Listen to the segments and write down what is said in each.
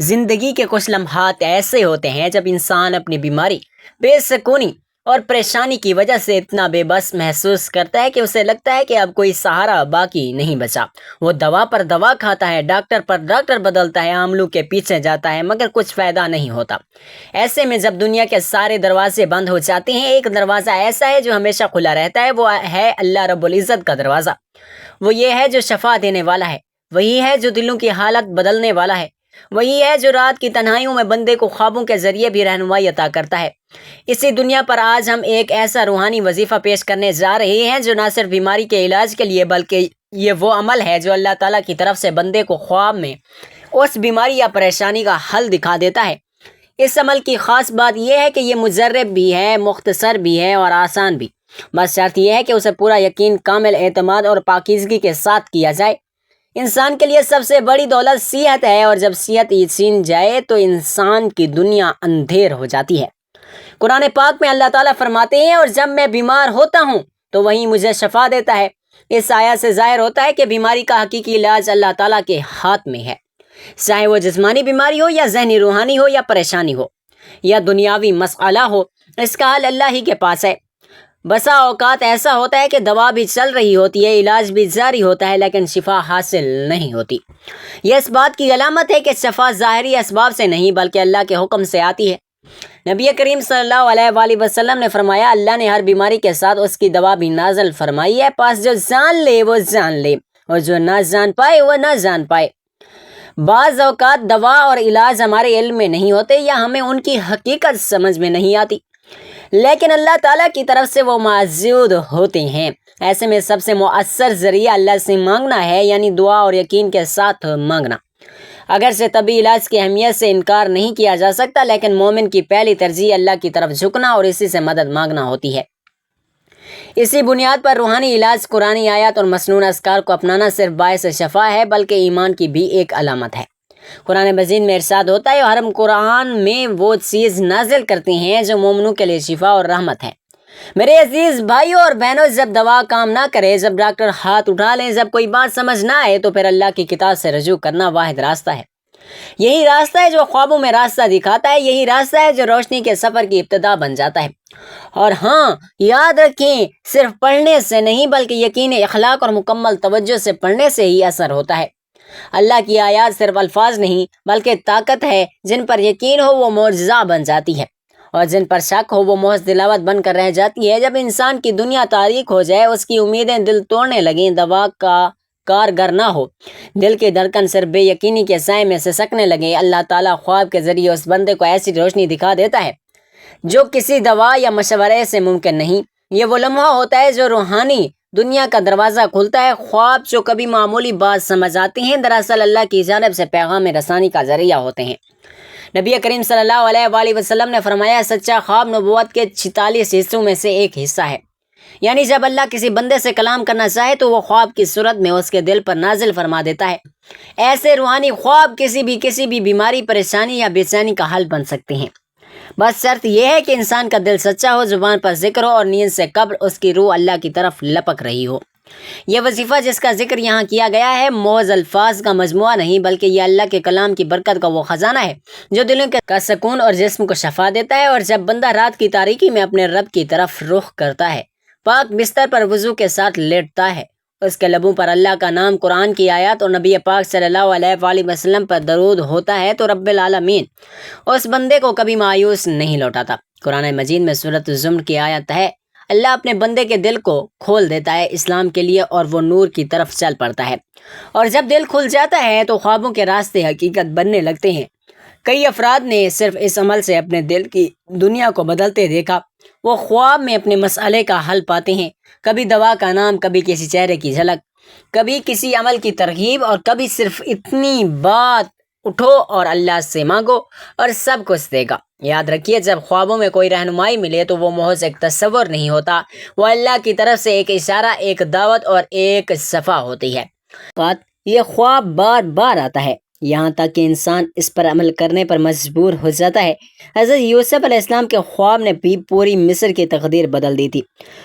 زندگی کے کچھ لمحات ایسے ہوتے ہیں جب انسان اپنی بیماری، بے سکونی اور پریشانی کی وجہ سے اتنا بے بس محسوس کرتا ہے کہ اسے لگتا ہے کہ اب کوئی سہارا باقی نہیں بچا۔ وہ دوا پر دوا کھاتا ہے، ڈاکٹر پر ڈاکٹر بدلتا ہے، عاملوں کے پیچھے جاتا ہے، مگر کچھ فائدہ نہیں ہوتا۔ ایسے میں جب دنیا کے سارے دروازے بند ہو جاتے ہیں، ایک دروازہ ایسا ہے جو ہمیشہ کھلا رہتا ہے، وہ ہے اللہ رب العزت کا دروازہ۔ وہ یہ ہے جو شفا دینے والا ہے، وہی ہے جو دلوں کی حالت بدلنے والا ہے، وہی ہے جو رات کی تنہائیوں میں بندے کو خوابوں کے ذریعے بھی رہنمائی عطا کرتا ہے۔ اسی دنیا پر آج ہم ایک ایسا روحانی وظیفہ پیش کرنے جا رہے ہیں جو نہ صرف بیماری کے علاج کے لیے بلکہ یہ وہ عمل ہے جو اللہ تعالیٰ کی طرف سے بندے کو خواب میں اس بیماری یا پریشانی کا حل دکھا دیتا ہے۔ اس عمل کی خاص بات یہ ہے کہ یہ مجرب بھی ہے، مختصر بھی ہے اور آسان بھی۔ بس شرط یہ ہے کہ اسے پورا یقین، کامل اعتماد اور پاکیزگی کے ساتھ کیا جائے۔ انسان کے لیے سب سے بڑی دولت صحت ہے، اور جب صحت چھین جائے تو انسان کی دنیا اندھیر ہو جاتی ہے۔ قرآن پاک میں اللہ تعالیٰ فرماتے ہیں، اور جب میں بیمار ہوتا ہوں تو وہیں مجھے شفا دیتا ہے۔ اس آیت سے ظاہر ہوتا ہے کہ بیماری کا حقیقی علاج اللہ تعالیٰ کے ہاتھ میں ہے، چاہے وہ جسمانی بیماری ہو یا ذہنی، روحانی ہو یا پریشانی ہو یا دنیاوی مسئلہ ہو، اس کا حل اللہ ہی کے پاس ہے۔ بسا اوقات ایسا ہوتا ہے کہ دوا بھی چل رہی ہوتی ہے، علاج بھی جاری ہوتا ہے، لیکن شفا حاصل نہیں ہوتی۔ یہ اس بات کی علامت ہے کہ شفا ظاہری اسباب سے نہیں بلکہ اللہ کے حکم سے آتی ہے۔ نبی کریم صلی اللہ علیہ وآلہ وسلم نے فرمایا، اللہ نے ہر بیماری کے ساتھ اس کی دوا بھی نازل فرمائی ہے، پس جو جان لے وہ جان لے، اور جو نہ جان پائے وہ نہ جان پائے۔ بعض اوقات دوا اور علاج ہمارے علم میں نہیں ہوتے یا ہمیں ان کی حقیقت سمجھ میں نہیں آتی، لیکن اللہ تعالیٰ کی طرف سے وہ موجود ہوتے ہیں۔ ایسے میں سب سے مؤثر ذریعہ اللہ سے مانگنا ہے، یعنی دعا اور یقین کے ساتھ مانگنا۔ اگرچہ طبی علاج کی اہمیت سے انکار نہیں کیا جا سکتا، لیکن مومن کی پہلی ترجیح اللہ کی طرف جھکنا اور اسی سے مدد مانگنا ہوتی ہے۔ اسی بنیاد پر روحانی علاج، قرآنی آیات اور مسنون اذکار کو اپنانا صرف باعث شفا ہے بلکہ ایمان کی بھی ایک علامت ہے۔ قرآن مجید میں ارشاد ہوتا ہے، اور ہم قرآن میں وہ چیز نازل کرتے ہیں جو مومنوں کے لیے شفا اور رحمت ہے۔ میرے عزیز بھائیوں اور بہنوں، جب دوا کام نہ کرے، جب ڈاکٹر ہاتھ اٹھا لیں، جب کوئی بات سمجھ نہ آئے، تو پھر اللہ کی کتاب سے رجوع کرنا واحد راستہ ہے۔ یہی راستہ ہے جو خوابوں میں راستہ دکھاتا ہے، یہی راستہ ہے جو روشنی کے سفر کی ابتدا بن جاتا ہے۔ اور ہاں، یاد رکھیں، صرف پڑھنے سے نہیں بلکہ یقین، اخلاق اور مکمل توجہ سے پڑھنے سے ہی اثر ہوتا ہے۔ اللہ کی آیات صرف الفاظ نہیں بلکہ طاقت ہے، جن پر یقین ہو وہ معجزہ بن جاتی ہے، اور جن پر شک ہو وہ محض تلاوت بن کر رہ جاتی ہے۔ جب انسان کی دنیا تاریک ہو جائے، اس کی امیدیں دل توڑنے لگیں، دوا کا کارگر نہ ہو، دل کی دھڑکن صرف بے یقینی کے سائے میں سسکنے لگے، اللہ تعالیٰ خواب کے ذریعے اس بندے کو ایسی روشنی دکھا دیتا ہے جو کسی دوا یا مشورے سے ممکن نہیں۔ یہ وہ لمحہ ہوتا ہے جو روحانی دنیا کا دروازہ کھلتا ہے۔ خواب جو کبھی معمولی بات سمجھ آتے ہیں، دراصل اللہ کی جانب سے پیغام رسانی کا ذریعہ ہوتے ہیں۔ نبی کریم صلی اللہ علیہ وآلہ وسلم نے فرمایا، سچا خواب نبوت کے 46 حصوں میں سے ایک حصہ ہے، یعنی جب اللہ کسی بندے سے کلام کرنا چاہے تو وہ خواب کی صورت میں اس کے دل پر نازل فرما دیتا ہے۔ ایسے روحانی خواب کسی بھی بیماری، پریشانی یا بے چینی کا حل بن سکتے ہیں۔ بس شرط یہ ہے کہ انسان کا دل سچا ہو، زبان پر ذکر ہو، اور نیند سے قبل اس کی روح اللہ کی طرف لپک رہی ہو۔ یہ وظیفہ جس کا ذکر یہاں کیا گیا ہے، محض الفاظ کا مجموعہ نہیں بلکہ یہ اللہ کے کلام کی برکت کا وہ خزانہ ہے جو دلوں کا سکون اور جسم کو شفا دیتا ہے۔ اور جب بندہ رات کی تاریکی میں اپنے رب کی طرف رخ کرتا ہے، پاک بستر پر وضو کے ساتھ لیٹتا ہے، اس کے لبوں پر اللہ کا نام، قرآن کی آیات اور نبی پاک صلی اللہ علیہ وآلہ وسلم پر درود ہوتا ہے، تو رب العالمین اس بندے کو کبھی مایوس نہیں لوٹاتا۔ قرآن مجید میں سورۃ الزمر کی آیت ہے، اللہ اپنے بندے کے دل کو کھول دیتا ہے اسلام کے لیے، اور وہ نور کی طرف چل پڑتا ہے۔ اور جب دل کھل جاتا ہے تو خوابوں کے راستے حقیقت بننے لگتے ہیں۔ کئی افراد نے صرف اس عمل سے اپنے دل کی دنیا کو بدلتے دیکھا۔ وہ خواب میں اپنے مسئلے کا حل پاتے ہیں، کبھی دوا کا نام، کبھی کسی چہرے کی جھلک، کبھی کسی عمل کی ترغیب، اور کبھی صرف اتنی بات، اٹھو اور اللہ سے مانگو اور سب کچھ دے گا۔ یاد رکھیے، جب خوابوں میں کوئی رہنمائی ملے تو وہ محض ایک تصور نہیں ہوتا، وہ اللہ کی طرف سے ایک اشارہ، ایک دعوت اور ایک صفا ہوتی ہے۔ یہ خواب بار بار آتا ہے، یہاں تک کہ انسان اس پر عمل کرنے پر مجبور ہو جاتا ہے۔ حضرت یوسف علیہ السلام کے خواب نے بھی پوری مصر کی تقدیر بدل دی تھی۔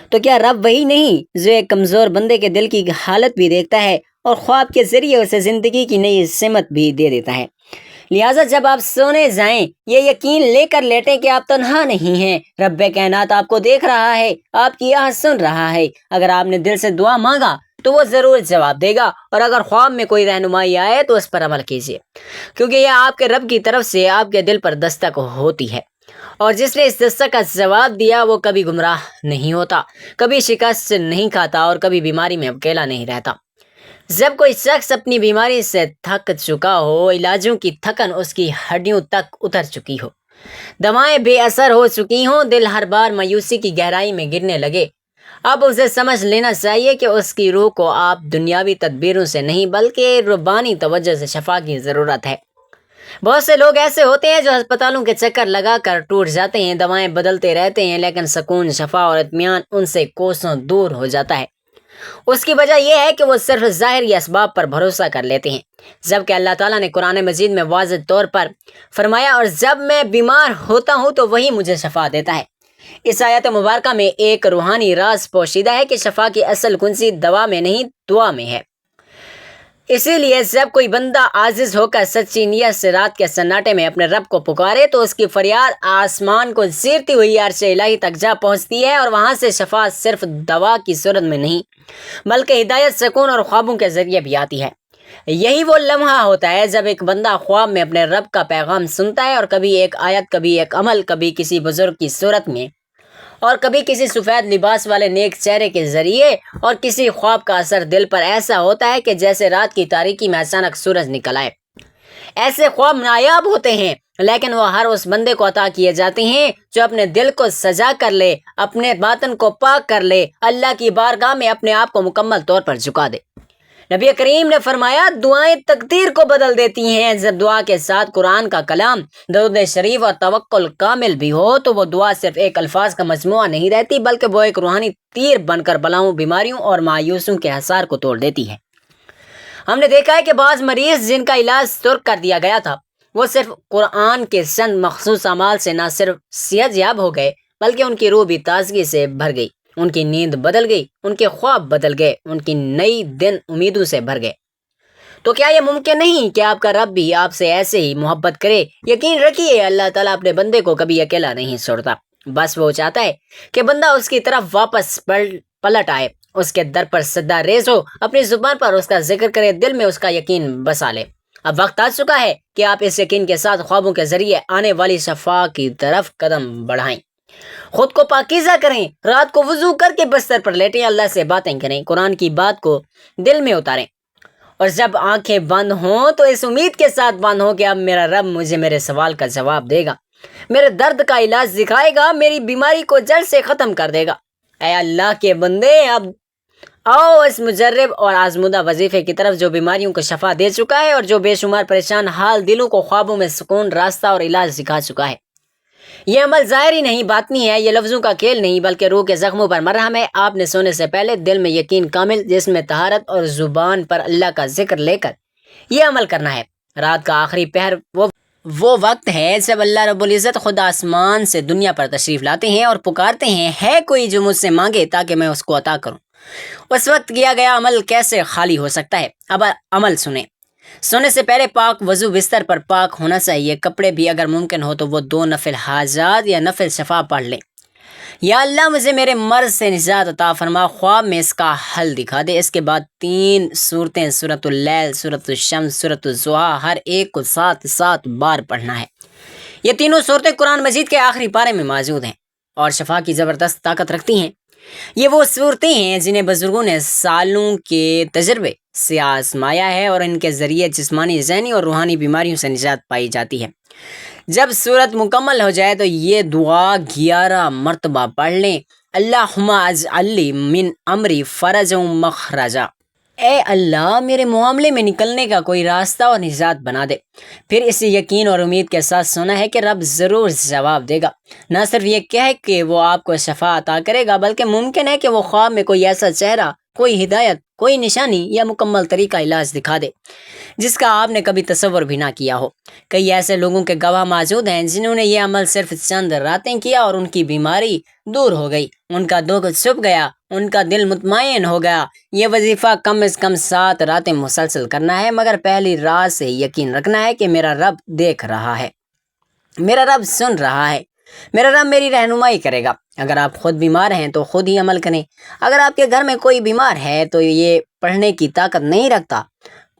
تو کیا رب وہی نہیں جو ایک کمزور بندے کے دل کی حالت بھی دیکھتا ہے اور خواب کے ذریعے اسے زندگی کی نئی سمت بھی دے دیتا ہے؟ لہٰذا جب آپ سونے جائیں یہ یقین لے کر لیٹیں کہ آپ تنہا نہیں ہیں، رب کائنات آپ کو دیکھ رہا ہے، آپ کی آہ سن رہا ہے۔ اگر آپ نے دل سے دعا مانگا تو وہ ضرور جواب دے گا، اور اگر خواب میں کوئی رہنمائی آئے تو اس پر عمل کیجیے، کیونکہ یہ آپ کے رب کی طرف سے آپ کے دل پر دستک ہوتی ہے، اور جس نے اس دستک کا جواب دیا وہ کبھی گمراہ نہیں ہوتا، کبھی شکست نہیں کھاتا، اور کبھی بیماری میں اکیلا نہیں رہتا۔ جب کوئی شخص اپنی بیماری سے تھک چکا ہو، علاجوں کی تھکن اس کی ہڈیوں تک اتر چکی ہو، دوائیں بے اثر ہو چکی ہوں، دل ہر بار مایوسی کی گہرائی میں گرنے لگے، اب اسے سمجھ لینا چاہیے کہ اس کی روح کو آپ دنیاوی تدبیروں سے نہیں بلکہ ربانی توجہ سے شفا کی ضرورت ہے۔ بہت سے لوگ ایسے ہوتے ہیں جو ہسپتالوں کے چکر لگا کر ٹوٹ جاتے ہیں، دوائیں بدلتے رہتے ہیں، لیکن سکون، شفا اور اطمینان ان سے کوسوں دور ہو جاتا ہے۔ اس کی وجہ یہ ہے کہ وہ صرف ظاہری اسباب پر بھروسہ کر لیتے ہیں، جبکہ اللہ تعالیٰ نے قرآن مجید میں واضح طور پر فرمایا، اور جب میں بیمار ہوتا ہوں تو وہی مجھے شفا دیتا ہے۔ اس آیت مبارکہ میں ایک روحانی راز پوشیدہ ہے کہ شفا کی اصل کنجی دوا میں نہیں، دعا میں ہے۔ اسی لیے جب کوئی بندہ عاجز ہو کر سچی نیت سے رات کے سناٹے میں اپنے رب کو پکارے تو اس کی فریاد آسمان کو چیرتی ہوئی عرش الہی تک جا پہنچتی ہے، اور وہاں سے شفا صرف دوا کی صورت میں نہیں بلکہ ہدایت، سکون اور خوابوں کے ذریعے بھی آتی ہے۔ یہی وہ لمحہ ہوتا ہے جب ایک بندہ خواب میں اپنے رب کا پیغام سنتا ہے، اور کبھی ایک آیت، کبھی ایک عمل، کبھی کسی بزرگ کی صورت میں، اور کبھی کسی سفید لباس والے نیک چہرے کے ذریعے، اور کسی خواب کا اثر دل پر ایسا ہوتا ہے کہ جیسے رات کی تاریکی میں اچانک سورج نکل آئے۔ ایسے خواب نایاب ہوتے ہیں، لیکن وہ ہر اس بندے کو عطا کیے جاتے ہیں جو اپنے دل کو سجا کر لے، اپنے باطن کو پاک کر لے، اللہ کی بارگاہ میں اپنے آپ کو مکمل طور پر جھکا دے۔ نبی کریم نے فرمایا، دعائیں تقدیر کو بدل دیتی ہیں۔ جب دعا کے ساتھ قرآن کا کلام، درود شریف اور توکل کامل بھی ہو تو وہ دعا صرف ایک الفاظ کا مجموعہ نہیں رہتی بلکہ وہ ایک روحانی تیر بن کر بلاؤں، بیماریوں اور مایوسیوں کے حصار کو توڑ دیتی ہے۔ ہم نے دیکھا ہے کہ بعض مریض جن کا علاج ترک کر دیا گیا تھا، وہ صرف قرآن کے چند مخصوص اعمال سے نہ صرف صحت یاب ہو گئے بلکہ ان کی روح بھی تازگی سے بھر گئی، ان کی نیند بدل گئی، ان کے خواب بدل گئے، ان کی نئی دن امیدوں سے بھر گئے۔ تو کیا یہ ممکن نہیں کہ آپ کا رب بھی آپ سے ایسے ہی محبت کرے؟ یقین رکھیے اللہ تعالیٰ اپنے بندے کو کبھی اکیلا نہیں چھوڑتا، بس وہ چاہتا ہے کہ بندہ اس کی طرف واپس پلٹ آئے، اس کے در پر سجدہ ریز ہو، اپنی زبان پر اس کا ذکر کرے، دل میں اس کا یقین بسا لے۔ اب وقت آ چکا ہے کہ آپ اس یقین کے ساتھ خوابوں کے ذریعے آنے والی شفا کی طرف قدم بڑھائیں، خود کو پاکیزہ کریں، رات کو وضو کر کے بستر پر لیٹیں، اللہ سے باتیں کریں، قرآن کی بات کو دل میں اتاریں، اور جب آنکھیں بند ہوں تو اس امید کے ساتھ بند ہوں کہ اب میرا رب مجھے میرے سوال کا جواب دے گا، میرے درد کا علاج دکھائے گا، میری بیماری کو جڑ سے ختم کر دے گا۔ اے اللہ کے بندے، اب آؤ اس مجرب اور آزمودہ وظیفے کی طرف جو بیماریوں کو شفا دے چکا ہے اور جو بے شمار پریشان حال دلوں کو خوابوں میں سکون، راستہ اور علاج سکھا چکا ہے۔ یہ عمل ظاہری نہیں، باطنی ہے، یہ لفظوں کا کھیل نہیں بلکہ روح کے زخموں پر مرہم ہے۔ آپ نے سونے سے پہلے دل میں یقین کامل، جسم میں طہارت اور زبان پر اللہ کا ذکر لے کر یہ عمل کرنا ہے۔ رات کا آخری پہر وہ وقت ہے جب اللہ رب العزت خود آسمان سے دنیا پر تشریف لاتے ہیں اور پکارتے ہیں، ہے کوئی جو مجھ سے مانگے تاکہ میں اس کو عطا کروں۔ اس وقت کیا گیا عمل کیسے خالی ہو سکتا ہے؟ اب عمل سنیں۔ سونے سے پہلے پاک وضو، بستر پر پاک ہونا چاہیے، کپڑے بھی اگر ممکن ہو تو وہ 2 نفل حاجات یا نفل شفا پڑھ لیں۔ یا اللہ مجھے میرے مرض سے نجات عطا فرما، خواب میں اس کا حل دکھا دے۔ اس کے بعد 3 سورتیں، سورۃ اللیل، سورۃ الشمس، سورۃ الضحیٰ، ہر ایک کو 7 بار پڑھنا ہے۔ یہ تینوں سورتیں قرآن مجید کے آخری پارے میں موجود ہیں اور شفا کی زبردست طاقت رکھتی ہیں۔ یہ وہ صورتیں ہیں جنہیں بزرگوں نے سالوں کے تجربے سے آزمایا ہے اور ان کے ذریعے جسمانی، ذہنی اور روحانی بیماریوں سے نجات پائی جاتی ہے۔ جب صورت مکمل ہو جائے تو یہ دعا 11 مرتبہ پڑھ لیں۔ اللہم اجعل لی من امری فرجا مخرجا، اے اللہ میرے معاملے میں نکلنے کا کوئی راستہ اور نجات بنا دے۔ پھر اس یقین اور امید کے ساتھ سونا ہے کہ رب ضرور جواب دے گا، نہ صرف یہ کہہ کہ وہ آپ کو شفا عطا کرے گا بلکہ ممکن ہے کہ وہ خواب میں کوئی ایسا چہرہ کوئی ہدایت، کوئی نشانی یا مکمل طریقہ علاج دکھا دے جس کا آپ نے کبھی تصور بھی نہ کیا ہو۔ کئی ایسے لوگوں کے گواہ موجود ہیں جنہوں نے یہ عمل صرف چند راتیں کیا اور ان کی بیماری دور ہو گئی، ان کا دکھ چھپ گیا، ان کا دل مطمئن ہو گیا۔ یہ وظیفہ کم از کم 7 راتیں مسلسل کرنا ہے، مگر پہلی رات سے یقین رکھنا ہے کہ میرا رب دیکھ رہا ہے، میرا رب سن رہا ہے، میرا رب میری رہنمائی کرے گا۔ اگر آپ خود بیمار ہیں تو خود ہی عمل کریں۔ اگر آپ کے گھر میں کوئی بیمار ہے تو یہ پڑھنے کی طاقت نہیں رکھتا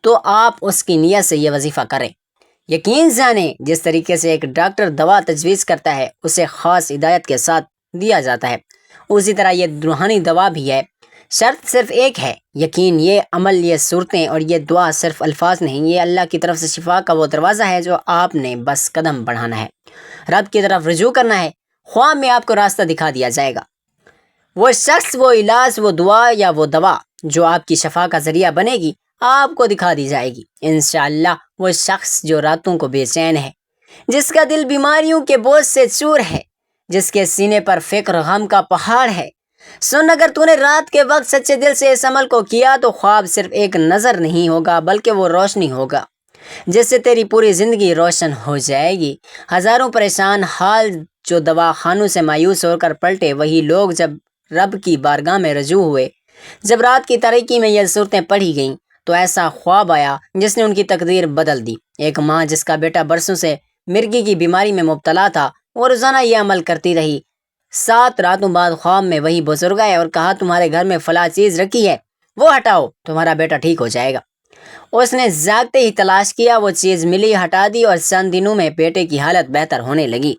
تو آپ اس کی نیت سے یہ وظیفہ کریں۔ یقین جانیں، جس طریقے سے ایک ڈاکٹر دوا تجویز کرتا ہے، اسے خاص ہدایت کے ساتھ دیا جاتا ہے، اسی طرح یہ روحانی دوا بھی ہے۔ شرط صرف ایک ہے، یقین۔ یہ عمل، یہ صورتیں اور یہ دعا صرف الفاظ نہیں، یہ اللہ کی طرف سے شفا کا وہ دروازہ ہے جو آپ نے بس قدم بڑھانا ہے، رب کی طرف رجوع کرنا ہے۔ خواب میں آپ کو راستہ دکھا دیا جائے گا، وہ شخص، وہ علاج، وہ دعا یا وہ دوا جو آپ کی شفا کا ذریعہ بنے گی، آپ کو دکھا دی جائے گی انشاءاللہ۔ وہ شخص جو راتوں کو بے چین ہے، جس کا دل بیماریوں کے بوجھ سے چور ہے، جس کے سینے پر فکر غم کا پہاڑ ہے، سن، اگر تو نے رات کے وقت سچے دل سے اس عمل کو کیا تو خواب صرف ایک نظر نہیں ہوگا بلکہ وہ روشنی ہوگا جس سے تیری پوری زندگی روشن ہو جائے گی۔ ہزاروں پریشان حال جو دوا خانوں سے مایوس ہو کر پلٹے، وہی لوگ جب رب کی بارگاہ میں رجوع ہوئے، جب رات کی تاریکی میں یہ صورتیں پڑھی گئیں تو ایسا خواب آیا جس نے ان کی تقدیر بدل دی۔ ایک ماں جس کا بیٹا برسوں سے مرگی کی بیماری میں مبتلا تھا، وہ روزانہ یہ عمل کرتی رہی۔ 7 راتوں بعد خواب میں وہی بزرگ آئے اور کہا، تمہارے گھر میں فلاں چیز رکھی ہے، وہ ہٹاؤ، تمہارا بیٹا ٹھیک ہو جائے گا۔ اس نے جاگتے ہی تلاش کیا، وہ چیز ملی، ہٹا دی، اور چند دنوں میں بیٹے کی حالت بہتر ہونے لگی،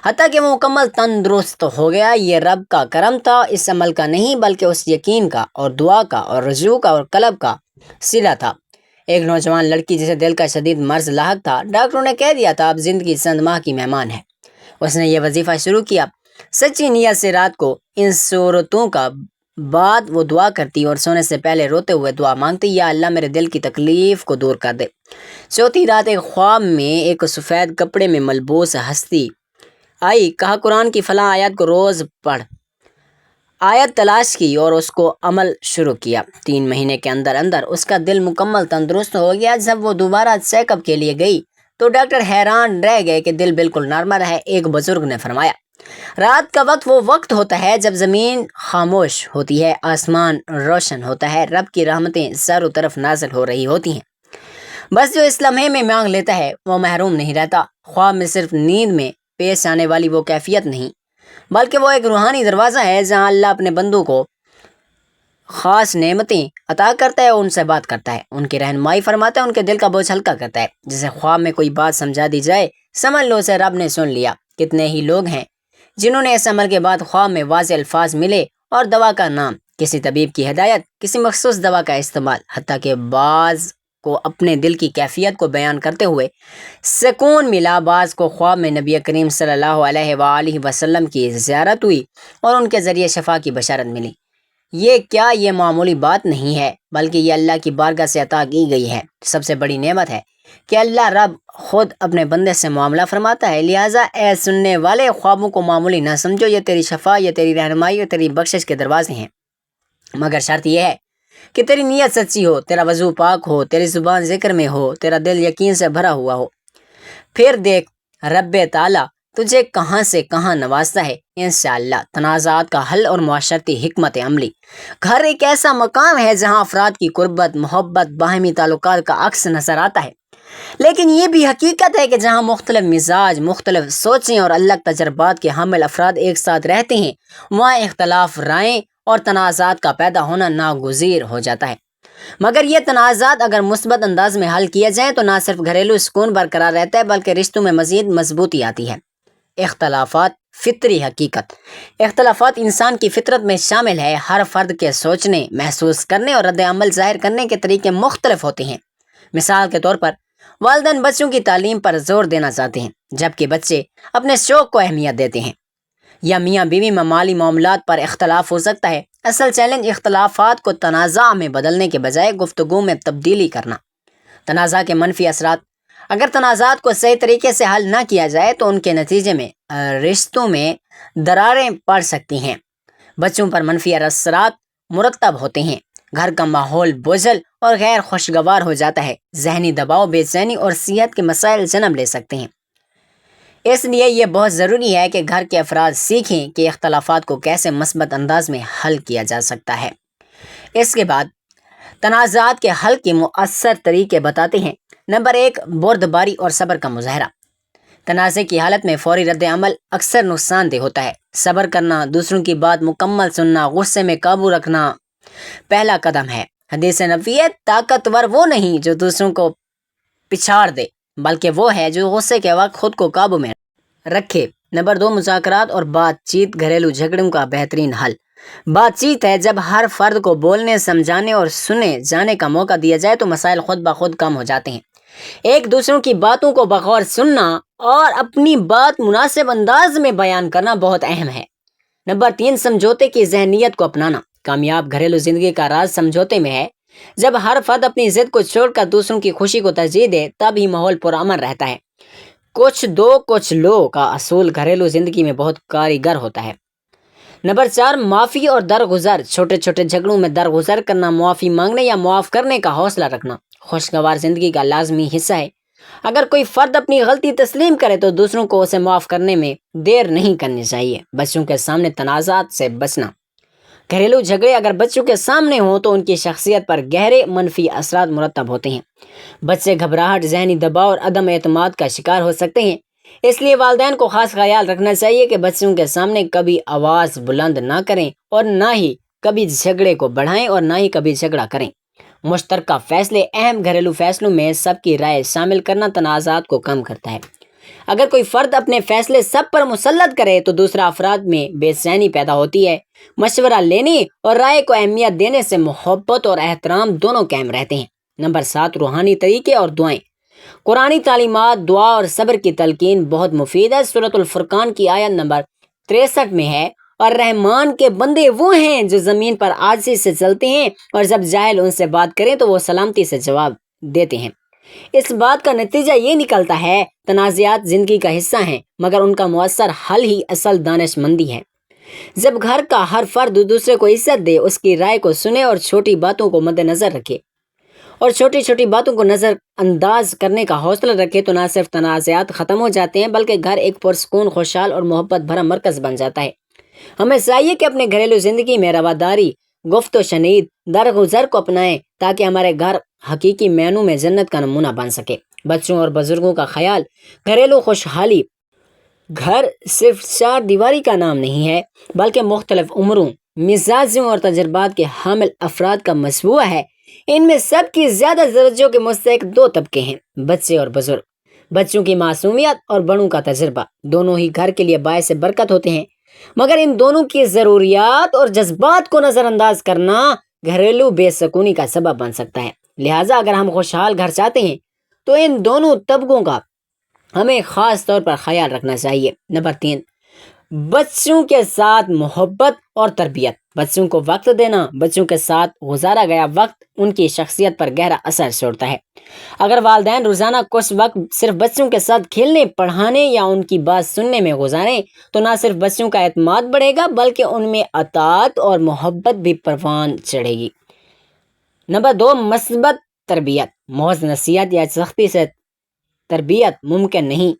حتیٰ کہ وہ مکمل تندرست ہو گیا۔ یہ رب کا کرم تھا، اس عمل کا نہیں بلکہ اس یقین کا اور دعا کا اور رجوع کا اور قلب کا صلہ تھا۔ ایک نوجوان لڑکی جسے دل کا شدید مرض لاحق تھا، ڈاکٹروں نے کہہ دیا تھا اب زندگی چند ماہ کی مہمان ہے۔ اس نے یہ وظیفہ شروع کیا، سچی نیت سے رات کو ان صورتوں کا بعد وہ دعا کرتی اور سونے سے پہلے روتے ہوئے دعا مانگتی، یا اللہ میرے دل کی تکلیف کو دور کر دے۔ 4تھی رات ایک خواب میں ایک سفید کپڑے میں ملبوس ہستی آئی، کہا قرآن کی فلاں آیت کو روز پڑھ۔ آیت تلاش کی اور اس کو عمل شروع کیا۔ 3 مہینے کے اندر اندر اس کا دل مکمل تندرست ہو گیا۔ جب وہ دوبارہ چیک اپ کے لیے گئی تو ڈاکٹر حیران رہ گئے کہ دل بالکل نارمل ہے۔ ایک بزرگ نے فرمایا، رات کا وقت وہ وقت ہوتا ہے جب زمین خاموش ہوتی ہے، آسمان روشن ہوتا ہے، رب کی رحمتیں چاروں طرف نازل ہو رہی ہوتی ہیں۔ بس جو اس لمحے میں مانگ لیتا ہے وہ محروم نہیں رہتا۔ خواب میں صرف نیند میں پیش آنے والی وہ کیفیت نہیں بلکہ وہ ایک روحانی دروازہ ہے جہاں اللہ اپنے بندوں کو خاص نعمتیں عطا کرتا ہے اور ان سے بات کرتا ہے، ان کی رہنمائی فرماتا ہے، ان کے دل کا بوجھ ہلکا کرتا ہے۔ جسے خواب میں کوئی بات سمجھا دی جائے، سمجھ لو اسے رب نے سن لیا۔ کتنے ہی لوگ ہیں جنہوں نے اس عمل کے بعد خواب میں واضح الفاظ ملے اور دوا کا نام، کسی طبیب کی ہدایت، کسی مخصوص دوا کا استعمال، حتیٰ کہ بعض کو اپنے دل کی کیفیت کو بیان کرتے ہوئے سکون ملا۔ بعض کو خواب میں نبی کریم صلی اللہ علیہ وآلہ وسلم کی زیارت ہوئی اور ان کے ذریعے شفا کی بشارت ملی۔ یہ معمولی بات نہیں ہے بلکہ یہ اللہ کی بارگاہ سے عطا کی گئی ہے۔ سب سے بڑی نعمت ہے کہ اللہ رب خود اپنے بندے سے معاملہ فرماتا ہے، لہٰذا اے سننے والے، خوابوں کو معمولی نہ سمجھو، یہ تیری شفا، یہ تیری رہنمائی اور تیری بخشش کے دروازے ہیں، مگر شرط یہ ہے کہ تیری نیت سچی ہو، تیرا وضو پاک ہو، تیری زبان ذکر میں ہو، تیرا دل یقین سے بھرا ہوا ہو۔ پھر دیکھ رب تعالیٰ تجھے کہاں سے کہاں نوازتا ہے انشاءاللہ۔ تنازعات کا حل اور معاشرتی حکمت عملی۔ گھر ایک ایسا مقام ہے جہاں افراد کی قربت، محبت، باہمی تعلقات کا عکس نظر آتا ہے، لیکن یہ بھی حقیقت ہے کہ جہاں مختلف مزاج، مختلف سوچیں اور الگ تجربات کے حامل افراد ایک ساتھ رہتے ہیں، وہاں اختلاف رائے اور تنازعات کا پیدا ہونا ناگزیر ہو جاتا ہے۔ مگر یہ تنازعات اگر مثبت انداز میں حل کیے جائیں تو نہ صرف گھریلو سکون برقرار رہتا ہے بلکہ رشتوں میں مزید مضبوطی آتی ہے۔ اختلافات فطری حقیقت۔ اختلافات انسان کی فطرت میں شامل ہے۔ ہر فرد کے سوچنے، محسوس کرنے اور رد عمل ظاہر کرنے کے طریقے مختلف ہوتے ہیں۔ مثال کے طور پر والدین بچوں کی تعلیم پر زور دینا چاہتے ہیں جبکہ بچے اپنے شوق کو اہمیت دیتے ہیں، یا میاں بیوی میں مالی معاملات پر اختلاف ہو سکتا ہے۔ اصل چیلنج اختلافات کو تنازع میں بدلنے کے بجائے گفتگو میں تبدیلی کرنا۔ تنازع کے منفی اثرات۔ اگر تنازعات کو صحیح طریقے سے حل نہ کیا جائے تو ان کے نتیجے میں رشتوں میں دراریں پڑ سکتی ہیں۔ بچوں پر منفی اثرات۔ مرتب ہوتے ہیں، گھر کا ماحول بوجھل اور غیر خوشگوار ہو جاتا ہے، ذہنی دباؤ، بے چینی اور صحت کے مسائل جنم لے سکتے ہیں۔ اس لیے یہ بہت ضروری ہے کہ گھر کے افراد سیکھیں کہ اختلافات کو کیسے مثبت انداز میں حل کیا جا سکتا ہے۔ اس کے بعد تنازعات کے حل کے مؤثر طریقے بتاتے ہیں۔ نمبر 1، بردباری اور صبر کا مظاہرہ۔ تنازع کی حالت میں فوری رد عمل اکثر نقصان دہ ہوتا ہے۔ صبر کرنا، دوسروں کی بات مکمل سننا، غصے میں قابو رکھنا پہلا قدم ہے۔ حدیث نبوی ہے، طاقتور وہ نہیں جو دوسروں کو پچھاڑ دے، بلکہ وہ ہے جو غصے کے وقت خود کو قابو میں رکھے۔ نمبر 2، مذاکرات اور بات چیت گھریلو جھگڑوں کا بہترین حل۔ بات چیت ہے، جب ہر فرد کو بولنے، سمجھانے اور سنے جانے کا موقع دیا جائے تو مسائل خود بخود کم ہو جاتے ہیں۔ ایک دوسروں کی باتوں کو بغور سننا اور اپنی بات مناسب انداز میں بیان کرنا بہت اہم ہے۔ نمبر 3، سمجھوتے کی ذہنیت کو اپنانا۔ کامیاب گھریلو زندگی کا راز سمجھوتے میں ہے۔ جب ہر فرد اپنی ضد کو چھوڑ کر دوسروں کی خوشی کو ترجیح دے تب ہی ماحول پرامن رہتا ہے۔ کچھ دو کچھ لو کا اصول گھریلو زندگی میں بہت کارگر ہوتا ہے۔ نمبر 4، معافی اور درگزر۔ چھوٹے چھوٹے جھگڑوں میں درگزر کرنا، معافی مانگنے یا معاف کرنے کا حوصلہ رکھنا خوشگوار زندگی کا لازمی حصہ ہے۔ اگر کوئی فرد اپنی غلطی تسلیم کرے تو دوسروں کو اسے معاف کرنے میں دیر نہیں کرنی چاہیے۔ بچوں کے سامنے تنازعات سے بچنا۔ گھریلو جھگڑے اگر بچوں کے سامنے ہوں تو ان کی شخصیت پر گہرے منفی اثرات مرتب ہوتے ہیں۔ بچے گھبراہٹ، ذہنی دباؤ اور عدم اعتماد کا شکار ہو سکتے ہیں۔ اس لیے والدین کو خاص خیال رکھنا چاہیے کہ بچوں کے سامنے کبھی آواز بلند نہ کریں اور نہ ہی کبھی جھگڑے کو بڑھائیں اور نہ ہی کبھی جھگڑا کریں۔ مشترکہ فیصلے، اہم گھریلو فیصلوں میں سب کی رائے شامل کرنا تنازعات کو کم کرتا ہے۔ اگر کوئی فرد اپنے فیصلے سب پر مسلط کرے تو دوسرا افراد میں بے چینی پیدا ہوتی ہے۔ مشورہ لینے اور رائے کو اہمیت دینے سے محبت اور احترام دونوں قائم رہتے ہیں۔ نمبر 7، روحانی طریقے اور دعائیں۔ قرآنی تعلیمات، دعا اور صبر کی تلقین بہت مفید ہے۔ سورۃ الفرقان کی آیت نمبر 63 میں ہے، اور رحمان کے بندے وہ ہیں جو زمین پر عاجزی سے چلتے ہیں اور جب جاہل ان سے بات کریں تو وہ سلامتی سے جواب دیتے ہیں۔ اس بات کا نتیجہ یہ نکلتا ہے تنازعات زندگی کا حصہ ہیں، مگر ان کا مؤثر حل ہی اصل دانش مندی ہے۔ جب گھر کا ہر فرد دوسرے کو عزت دے، اس کی رائے کو سنے اور چھوٹی باتوں کو مد نظر رکھے اور چھوٹی چھوٹی باتوں کو نظر انداز کرنے کا حوصلہ رکھے تو نہ صرف تنازعات ختم ہو جاتے ہیں بلکہ گھر ایک پرسکون، خوشحال اور محبت بھرا مرکز بن جاتا ہے۔ ہمیں چاہیے کہ اپنے گھریلو زندگی میں رواداری، گفت و شنید، درگزر کو اپنائیں تاکہ ہمارے گھر حقیقی معنوں میں جنت کا نمونہ بن سکے۔ بچوں اور بزرگوں کا خیال۔ گھریلو خوشحالی۔ گھر صرف چار دیواری کا نام نہیں ہے بلکہ مختلف عمروں، مزاجوں اور تجربات کے حامل افراد کا مجموعہ ہے۔ ان میں سب کی زیادہ توجہ کے مستحق دو طبقے ہیں، بچے اور بزرگ۔ بچوں کی معصومیت اور بڑوں کا تجربہ دونوں ہی گھر کے لیے باعث برکت ہوتے ہیں، مگر ان دونوں کی ضروریات اور جذبات کو نظر انداز کرنا گھریلو بے سکونی کا سبب بن سکتا ہے۔ لہٰذا اگر ہم خوشحال گھر چاہتے ہیں تو ان دونوں طبقوں کا ہمیں خاص طور پر خیال رکھنا چاہیے۔ نمبر 3، بچوں کے ساتھ محبت اور تربیت۔ بچوں کو وقت دینا۔ بچوں کے ساتھ گزارا گیا وقت ان کی شخصیت پر گہرا اثر چھوڑتا ہے۔ اگر والدین روزانہ کچھ وقت صرف بچوں کے ساتھ کھیلنے، پڑھانے یا ان کی بات سننے میں گزاریں تو نہ صرف بچوں کا اعتماد بڑھے گا بلکہ ان میں اطاعت اور محبت بھی پروان چڑھے گی۔ نمبر 2، مثبت تربیت۔ محض نصیحت یا سختی سے تربیت ممکن نہیں،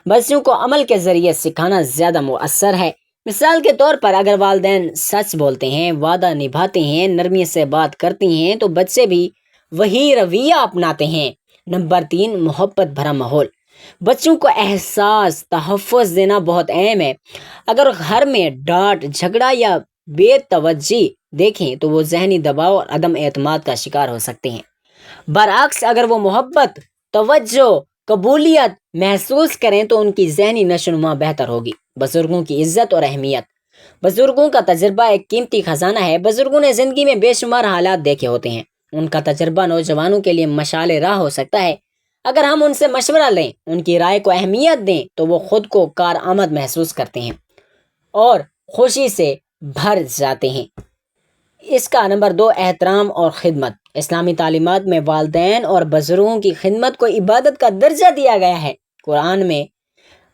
بچوں کو عمل کے ذریعے سکھانا زیادہ مؤثر ہے۔ مثال کے طور پر اگر والدین سچ بولتے ہیں، وعدہ نبھاتے ہیں، نرمی سے بات کرتے ہیں تو بچے بھی وہی رویہ اپناتے ہیں۔ نمبر 3، محبت بھرا ماحول۔ بچوں کو احساس تحفظ دینا بہت اہم ہے۔ اگر گھر میں ڈانٹ، جھگڑا یا بے توجہی دیکھیں تو وہ ذہنی دباؤ اور عدم اعتماد کا شکار ہو سکتے ہیں۔ برعکس اگر وہ محبت، توجہ، قبولیت محسوس کریں تو ان کی ذہنی نشوونما بہتر ہوگی۔ بزرگوں کی عزت اور اہمیت۔ بزرگوں کا تجربہ ایک قیمتی خزانہ ہے۔ بزرگوں نے زندگی میں بے شمار حالات دیکھے ہوتے ہیں۔ ان کا تجربہ نوجوانوں کے لیے مشعل راہ ہو سکتا ہے۔ اگر ہم ان سے مشورہ لیں، ان کی رائے کو اہمیت دیں تو وہ خود کو کارآمد محسوس کرتے ہیں اور خوشی سے بھر جاتے ہیں۔ اس کا نمبر 2، احترام اور خدمت۔ اسلامی تعلیمات میں والدین اور بزرگوں کی خدمت کو عبادت کا درجہ دیا گیا ہے۔ قرآن میں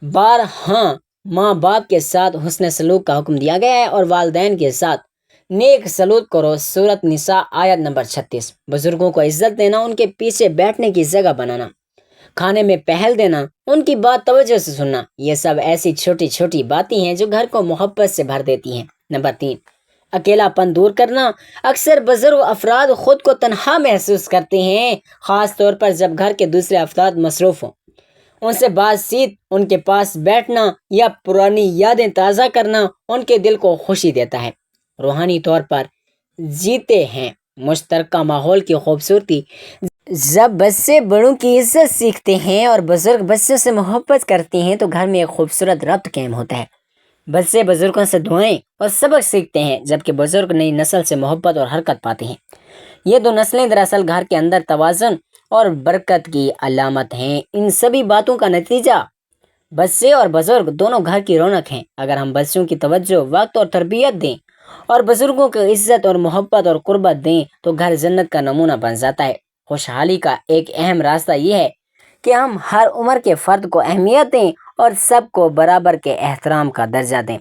بارہا ماں باپ کے ساتھ حسن سلوک کا حکم دیا گیا ہے اور والدین کے ساتھ نیک سلوک کرو، سورت نساء آیت نمبر 36۔ بزرگوں کو عزت دینا، ان کے پیچھے بیٹھنے کی جگہ بنانا، کھانے میں پہل دینا، ان کی بات توجہ سے سننا، یہ سب ایسی چھوٹی چھوٹی باتیں ہیں جو گھر کو محبت سے بھر دیتی ہیں۔ نمبر 3، اکیلا پن دور کرنا۔ اکثر بزرگ افراد خود کو تنہا محسوس کرتے ہیں، خاص طور پر جب گھر کے دوسرے افراد مصروف ہوں۔ ان سے بات چیت، ان کے پاس بیٹھنا یا پرانی یادیں تازہ کرنا ان کے دل کو خوشی دیتا ہے۔ روحانی طور پر جیتے ہیں۔ مشترکہ ماحول کی خوبصورتی۔ جب بچے بڑوں کی عزت سیکھتے ہیں اور بزرگ بچوں سے محبت کرتے ہیں تو گھر میں ایک خوبصورت ربط قائم ہوتا ہے۔ بچے بزرگوں سے دعائیں اور سبق سیکھتے ہیں، جبکہ بزرگ نئی نسل سے محبت اور حرکت پاتے ہیں۔ یہ دو نسلیں دراصل گھر کے اندر توازن اور برکت کی علامت ہیں۔ ان سبھی باتوں کا نتیجہ بچے اور بزرگ دونوں گھر کی رونق ہیں۔ اگر ہم بچوں کی توجہ، وقت اور تربیت دیں اور بزرگوں کو عزت اور محبت اور قربت دیں تو گھر جنت کا نمونہ بن جاتا ہے۔ خوشحالی کا ایک اہم راستہ یہ ہے کہ ہم ہر عمر کے فرد کو اہمیت دیں اور سب کو برابر کے احترام کا درجہ دیں۔